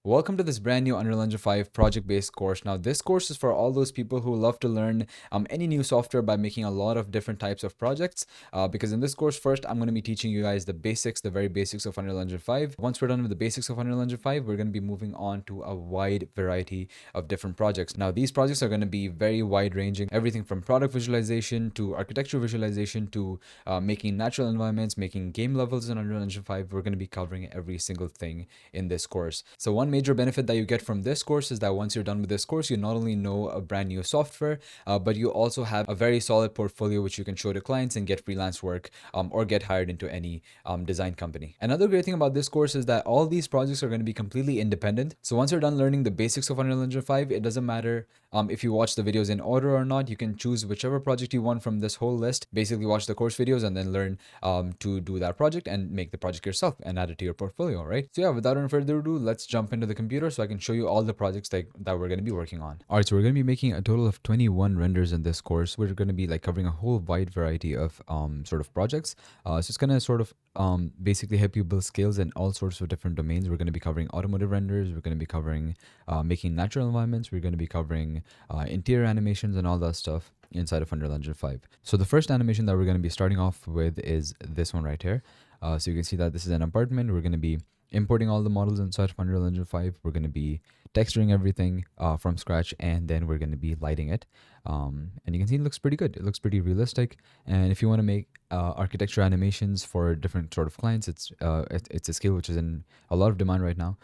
Welcome to this brand new Unreal Engine 5 project-based course. Now, this course is for all those people who love to learn any new software by making a lot of different types of projects. Because in this course, first, I'm going to be teaching you guys the basics, the very basics of Unreal Engine 5. Once we're done with the basics of Unreal Engine 5, we're going to be moving on to a wide variety of different projects. Now, these projects are going to be very wide-ranging, everything from product visualization to architecture visualization to making natural environments, making game levels in Unreal Engine 5. We're going to be covering every single thing in this course. So one major benefit that you get from this course is that once you're done with this course, you not only know a brand new software, but you also have a very solid portfolio which you can show to clients and get freelance work or get hired into any design company. Another great thing about this course is that all these projects are going to be completely independent. So once you're done learning the basics of Unreal Engine 5, it doesn't matter if you watch the videos in order or not. You can choose whichever project you want from this whole list. Basically watch the course videos and then learn to do that project and make the project yourself and add it to your portfolio, right? So yeah, without any further ado, let's jump into the computer so I can show you all the projects that we're going to be working on. All right, so we're going to be making a total of 21 renders in this course. We're going to be like covering a whole wide variety of sort of projects. So it's going to sort of basically help you build skills in all sorts of different domains. We're going to be covering automotive renders. We're going to be covering making natural environments. We're going to be covering interior animations and all that stuff inside of Unreal Engine 5. So the first animation that we're going to be starting off with is this one right here. So you can see that this is an apartment. We're going to be importing all the models inside of Unreal Engine 5. We're going to be texturing everything from scratch, and then we're going to be lighting it. And you can see it looks pretty good. It looks pretty realistic. And if you want to make architecture animations for different sort of clients, it's a skill which is in a lot of demand right now.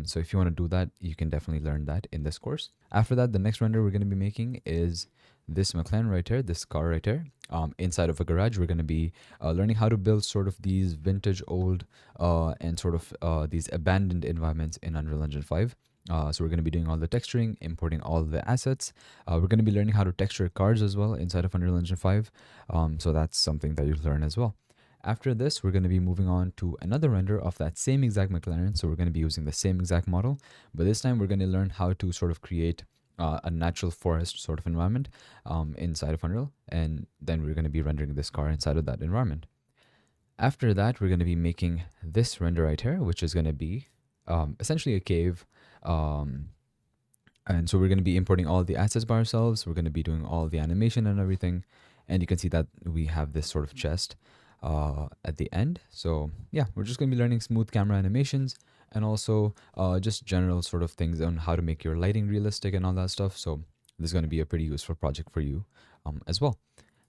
So if you want to do that, you can definitely learn that in this course. After that, the next render we're going to be making is this McLaren right here, this car right here. Inside of a garage, we're going to be learning how to build sort of these vintage old and sort of these abandoned environments in Unreal Engine 5. So we're going to be doing all the texturing, importing all the assets. We're going to be learning how to texture cars as well inside of Unreal Engine 5. So that's something that you'll learn as well. After this, we're going to be moving on to another render of that same exact McLaren. So we're going to be using the same exact model, but this time we're going to learn how to sort of create a natural forest sort of environment inside of Unreal, and then we're going to be rendering this car inside of that environment. After that, we're going to be making this render right here, which is going to be essentially a cave. And so we're going to be importing all the assets by ourselves. We're going to be doing all the animation and everything. And you can see that we have this sort of chest at the end. So yeah, we're just going to be learning smooth camera animations and also just general sort of things on how to make your lighting realistic and all that stuff. So this is going to be a pretty useful project for you as well.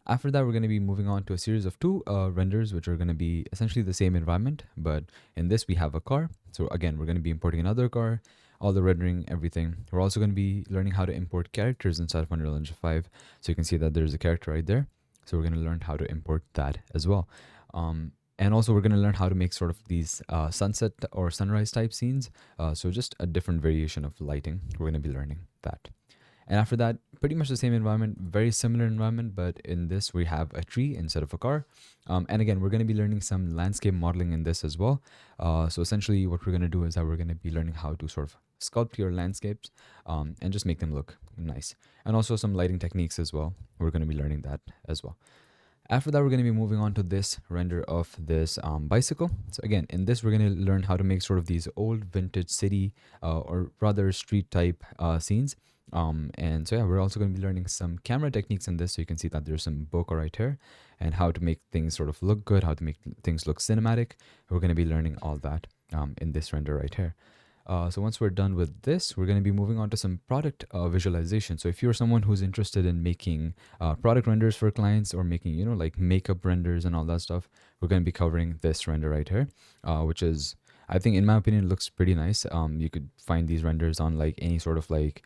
After that, we're going to be moving on to a series of two renders, which are going to be essentially the same environment, but in this we have a car. So again, we're going to be importing another car, all the rendering, everything. We're also going to be learning how to import characters inside of Unreal Engine 5. So you can see that there's a character right there. So we're going to learn how to import that as well. And also we're going to learn how to make sort of these sunset or sunrise type scenes. So just a different variation of lighting. We're going to be learning that. And after that, pretty much the same environment, very similar environment, but in this we have a tree instead of a car. And again, we're going to be learning some landscape modeling in this as well. So essentially what we're going to do is that we're going to be learning how to sort of sculpt your landscapes and just make them look nice. And also some lighting techniques as well. We're going to be learning that as well. After that, we're going to be moving on to this render of this bicycle. So again, in this, we're going to learn how to make sort of these old vintage city or rather street type scenes. And so yeah, we're also going to be learning some camera techniques in this. So you can see that there's some bokeh right here and how to make things sort of look good, how to make things look cinematic. We're going to be learning all that in this render right here. So once we're done with this, we're going to be moving on to some product visualization. So if you're someone who's interested in making product renders for clients or making, you know, like makeup renders and all that stuff, we're going to be covering this render right here, which is, I think in my opinion, it looks pretty nice. You could find these renders on like any sort of like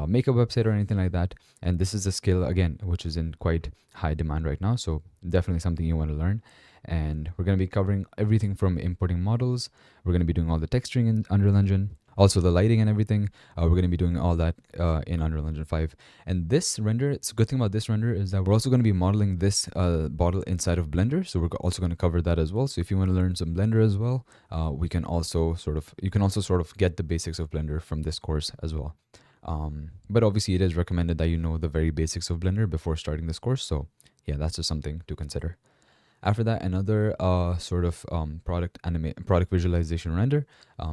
makeup website or anything like that. And this is a skill, again, which is in quite high demand right now. So definitely something you want to learn. And we're going to be covering everything from importing models. We're going to be doing all the texturing in Unreal Engine, also the lighting and everything. We're going to be doing all that in Unreal Engine 5. And this render, it's a good thing about this render is that we're also going to be modeling this bottle inside of Blender. So we're also going to cover that as well. So if you want to learn some Blender as well, you can also sort of get the basics of Blender from this course as well. But obviously it is recommended that you know the very basics of Blender before starting this course. So yeah, that's just something to consider. After that, another sort of product visualization render.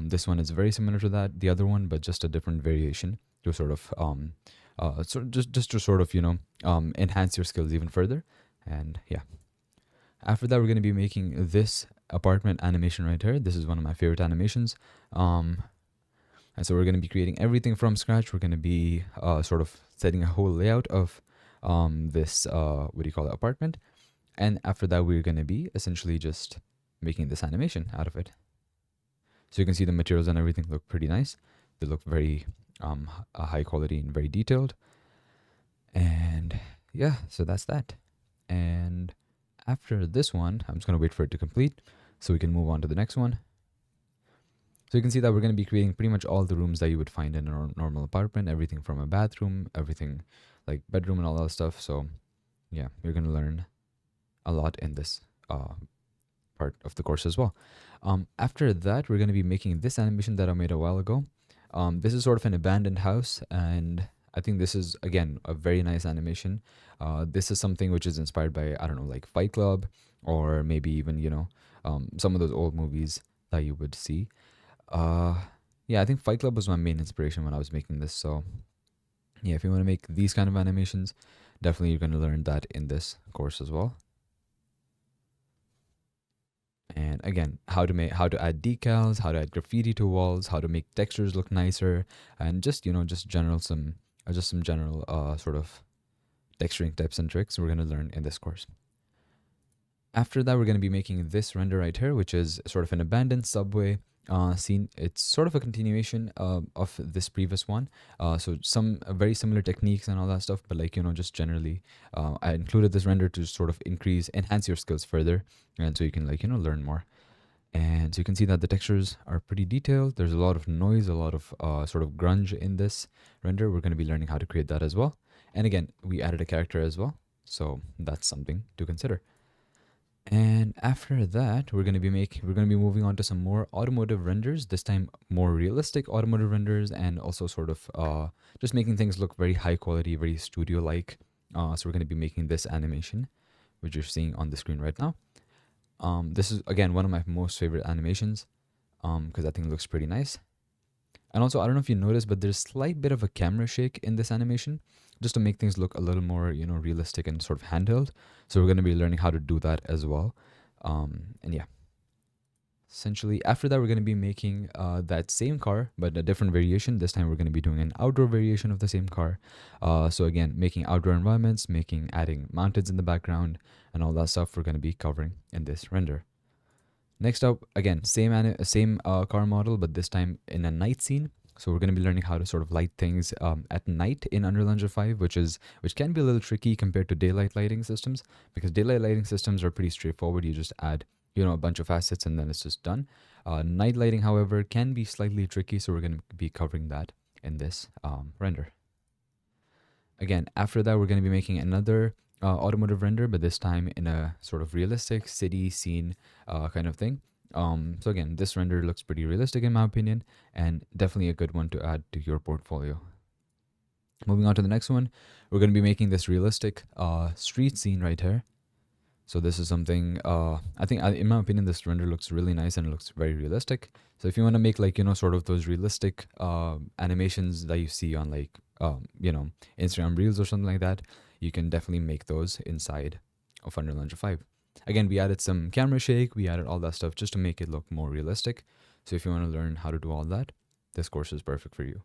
This one is very similar to the other one, but just a different variation to sort of just to sort of enhance your skills even further. And yeah, after that, we're going to be making this apartment animation right here. This is one of my favorite animations. And so we're going to be creating everything from scratch. We're going to be sort of setting a whole layout of this, what do you call it, apartment. And after that, we're going to be essentially just making this animation out of it. So you can see the materials and everything look pretty nice. They look very high quality and very detailed. And yeah, so that's that. And after this one, I'm just going to wait for it to complete so we can move on to the next one. So you can see that we're going to be creating pretty much all the rooms that you would find in a normal apartment, everything from a bathroom, everything like bedroom and all that stuff. So yeah, you're going to learn a lot in this part of the course as well. After that, we're going to be making this animation that I made a while ago. This is sort of an abandoned house, and I think this is, again, a very nice animation. This is something which is inspired by, I don't know, like Fight Club, or maybe even, some of those old movies that you would see. Yeah, I think Fight Club was my main inspiration when I was making this. So yeah, if you want to make these kind of animations, definitely you're going to learn that in this course as well. And again, how to add decals, how to add graffiti to walls, how to make textures look nicer, and just some general sort of texturing tips and tricks we're going to learn in this course. After that, we're going to be making this render right here, which is sort of an abandoned subway scene. It's sort of a continuation of this previous one. So some very similar techniques and all that stuff, but like, just generally, I included this render to sort of enhance your skills further. And so you can like, learn more. And so you can see that the textures are pretty detailed. There's a lot of noise, a lot of sort of grunge in this render. We're going to be learning how to create that as well. And again, we added a character as well. So that's something to consider. And after that, we're going to be moving on to some more automotive renders, this time more realistic automotive renders, and also sort of just making things look very high quality, very studio like. So we're going to be making this animation, which you're seeing on the screen right now. This is, again, one of my most favorite animations because I think it looks pretty nice. And also, I don't know if you noticed, but there's a slight bit of a camera shake in this animation, just to make things look a little more, realistic and sort of handheld. So we're going to be learning how to do that as well. And yeah, essentially after that, we're going to be making that same car, but a different variation. This time we're going to be doing an outdoor variation of the same car. So again, making outdoor environments, adding mountains in the background, and all that stuff we're going to be covering in this render. Next up, again, same car model, but this time in a night scene. So we're going to be learning how to sort of light things at night in Unreal Engine 5, which can be a little tricky compared to daylight lighting systems, because daylight lighting systems are pretty straightforward. You just add, a bunch of assets and then it's just done. Night lighting, however, can be slightly tricky, so we're going to be covering that in this render. Again, after that, we're going to be making another automotive render, but this time in a sort of realistic city scene kind of thing. So again, this render looks pretty realistic in my opinion, and definitely a good one to add to your portfolio. Moving on to the next one, we're going to be making this realistic street scene right here. So this is something, I think, in my opinion, this render looks really nice and it looks very realistic. So if you want to make like, sort of those realistic animations that you see on like, Instagram Reels or something like that, you can definitely make those inside of Unreal Engine 5. Again, we added some camera shake, we added all that stuff just to make it look more realistic. So if you want to learn how to do all that, this course is perfect for you.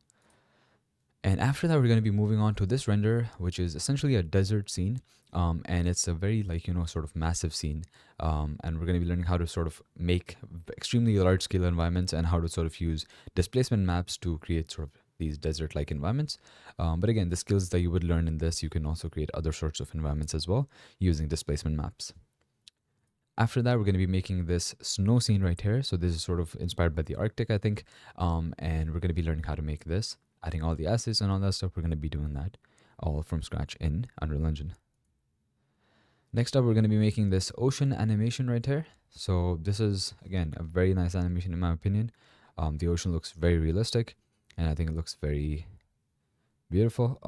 And after that, we're going to be moving on to this render, which is essentially a desert scene. And it's a very like, sort of massive scene. And we're going to be learning how to sort of make extremely large scale environments and how to sort of use displacement maps to create sort of these desert-like environments. But again, the skills that you would learn in this, you can also create other sorts of environments as well using displacement maps. After that, we're going to be making this snow scene right here. So this is sort of inspired by the Arctic, I think. And we're going to be learning how to make this, adding all the assets and all that stuff. We're going to be doing that all from scratch in Unreal Engine. Next up, we're going to be making this ocean animation right here. So this is, again, a very nice animation in my opinion. The ocean looks very realistic, and I think it looks very beautiful.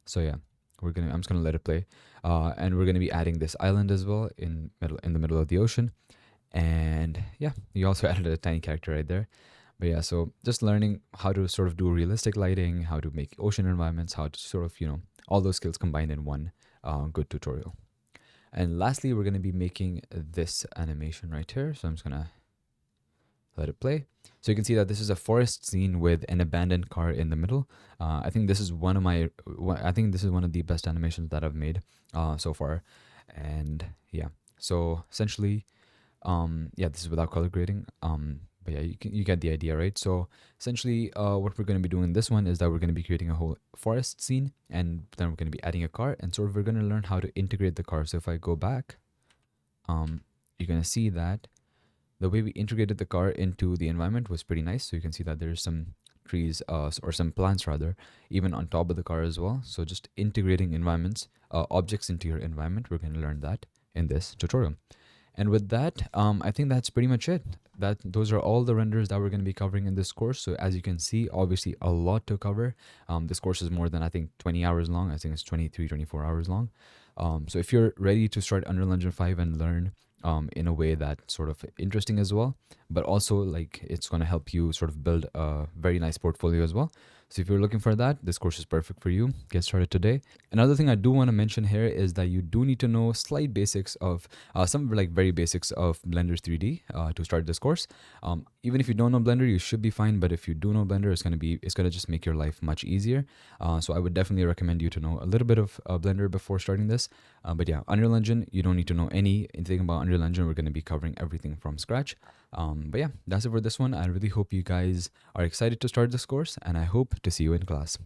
So yeah, I'm just gonna let it play, and we're gonna be adding this island as well in the middle of the ocean. And yeah, you also added a tiny character right there. But yeah, so just learning how to sort of do realistic lighting, how to make ocean environments, how to sort of, all those skills combined in one good tutorial. And lastly, we're going to be making this animation right here. So I'm just going to let it play. So you can see that this is a forest scene with an abandoned car in the middle. I think this is I think this is one of the best animations that I've made so far. And yeah, so essentially, yeah, this is without color grading. But yeah, you get the idea, right? So essentially, what we're going to be doing in this one is that we're going to be creating a whole forest scene, and then we're going to be adding a car, and sort of we're going to learn how to integrate the car. So if I go back, you're going to see that the way we integrated the car into the environment was pretty nice. So you can see that there's some trees, or some plants rather, even on top of the car as well. So just integrating objects into your environment, we're going to learn that in this tutorial. And with that, I think that's pretty much it. Those are all the renders that we're going to be covering in this course. So as you can see, obviously a lot to cover. This course is more than, I think, 20 hours long. I think it's 23, 24 hours long. So if you're ready to start Unreal Engine 5 and learn in a way that's sort of interesting as well, but also like it's going to help you sort of build a very nice portfolio as well. So if you're looking for that, this course is perfect for you. Get started today. Another thing I do want to mention here is that you do need to know slight basics of some like very basics of Blender's 3D to start this course. Even if you don't know Blender, you should be fine. But if you do know Blender, it's gonna just make your life much easier. So I would definitely recommend you to know a little bit of Blender before starting this. But yeah, Unreal Engine, you don't need to know anything about Unreal Engine. We're gonna be covering everything from scratch. But yeah, that's it for this one. I really hope you guys are excited to start this course, and I hope to see you in class.